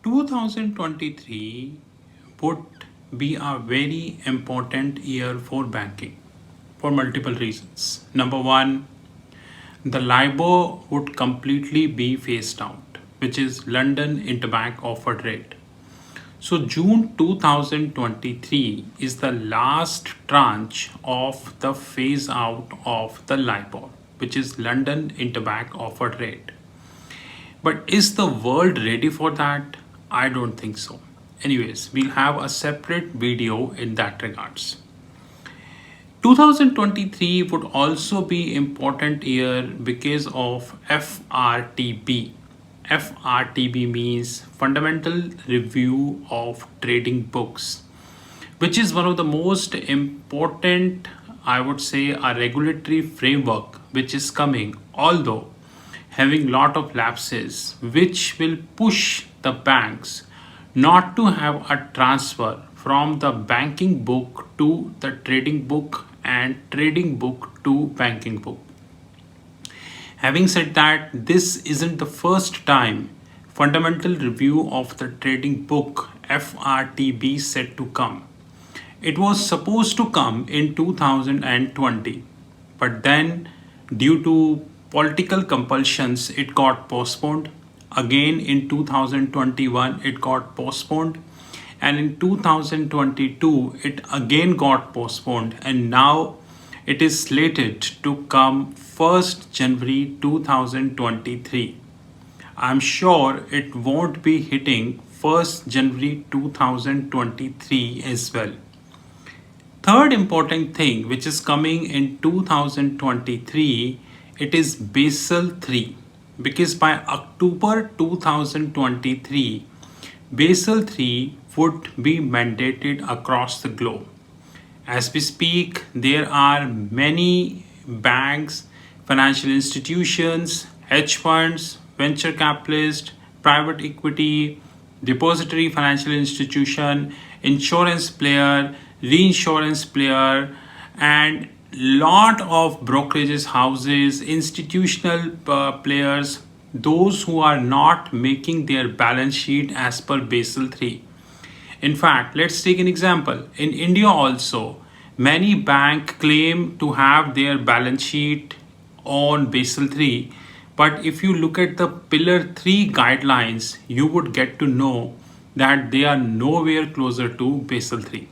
2023 would be a very important year for banking for multiple reasons. Number one, the LIBOR would completely be phased out, which is London Interbank Offered Rate. So June 2023 is the last tranche of the phase out of the LIBOR, which is London Interbank Offered Rate. But is the world ready for that? I don't think so. Anyways, we'll have a separate video in that regards. 2023 would also be important year because of FRTB. FRTB means Fundamental Review of Trading Books, which is one of the most important, I would say, a regulatory framework which is coming, although having lot of lapses, which will push the banks not to have a transfer from the banking book to the trading book and trading book to banking book. Having said that, this isn't the first time fundamental review of the trading book FRTB said to come. It was supposed to come in 2020, but then due to political compulsions it got postponed. Again in 2021 it got postponed, and in 2022 it again got postponed, and now it is slated to come 1st January 2023. I'm sure it won't be hitting 1st January 2023 as well. Third important thing which is coming in 2023, it is Basel 3, because by October 2023 Basel 3 would be mandated across the globe. As we speak, there are many banks, financial institutions, hedge funds, venture capitalists, private equity, depository financial institution, insurance player, reinsurance player, and lot of brokerages houses, institutional players, those who are not making their balance sheet as per Basel 3. In fact, let's take an example. In India also, many banks claim to have their balance sheet on Basel 3. But if you look at the Pillar 3 guidelines, you would get to know that they are nowhere closer to Basel 3.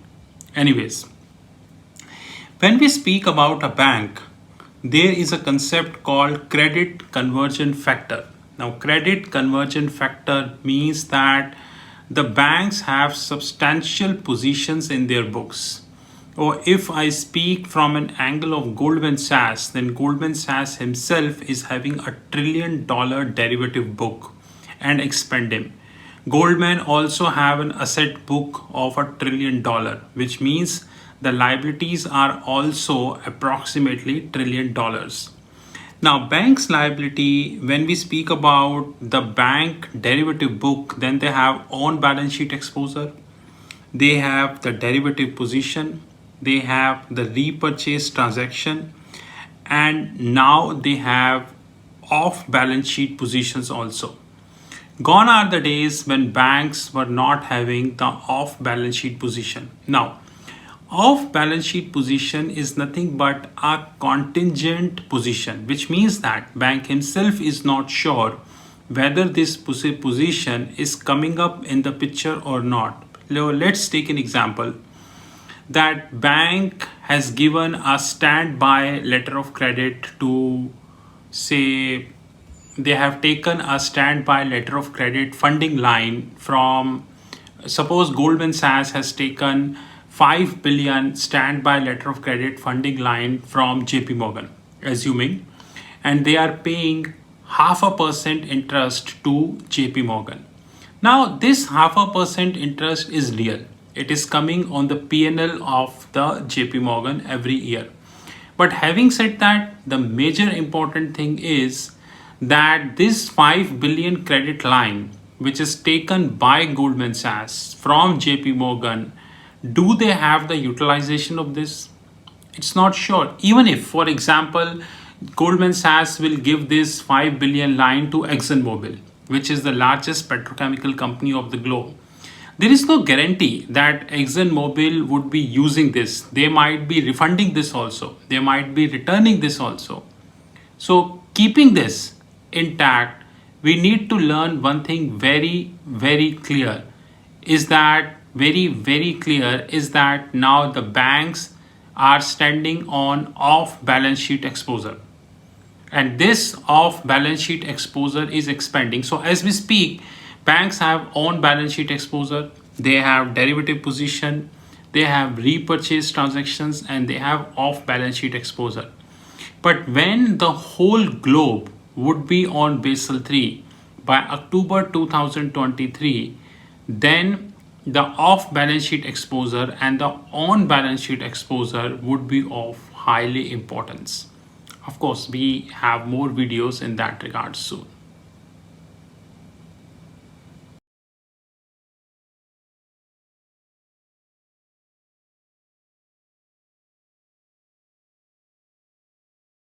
Anyways, when we speak about a bank, there is a concept called credit conversion factor. Now, credit conversion factor means that the banks have substantial positions in their books. Or if I speak from an angle of Goldman Sachs, then Goldman Sachs himself is having a $1 trillion derivative book and expanding. Goldman also have an asset book of $1 trillion, which means the liabilities are also approximately $1 trillion. Now, bank's liability, when we speak about the bank derivative book, then they have on balance sheet exposure, they have the derivative position, they have the repurchase transaction, and now they have off balance sheet positions also. Gone are the days when banks were not having the off balance sheet position. Now, off balance sheet position is nothing but a contingent position, which means that bank himself is not sure whether this position is coming up in the picture or not. Let's take an example that bank has given a standby letter of credit to, say, they have taken a standby letter of credit funding line from, suppose Goldman Sachs has taken 5 billion standby letter of credit funding line from JP Morgan, assuming, and they are paying 0.5% interest to JP Morgan. Now, this 0.5% interest is real. It is coming on the P&L of the JP Morgan every year. But having said that, the major important thing is that this 5 billion credit line, which is taken by Goldman Sachs from JP Morgan, do they have the utilization of this? It's not sure. Even if, for example, Goldman Sachs will give this 5 billion line to ExxonMobil, which is the largest petrochemical company of the globe, there is no guarantee that ExxonMobil would be using this. They might be refunding this also. They might be returning this also. So keeping this intact, we need to learn one thing very, very clear is that now the banks are standing on off balance sheet exposure, and this off balance sheet exposure is expanding. So as we speak, banks have on balance sheet exposure, they have derivative position, they have repurchase transactions, and they have off balance sheet exposure. But when the whole globe would be on Basel 3 by October 2023, then the off balance sheet exposure and the on balance sheet exposure would be of highly importance. Of course, we have more videos in that regard soon.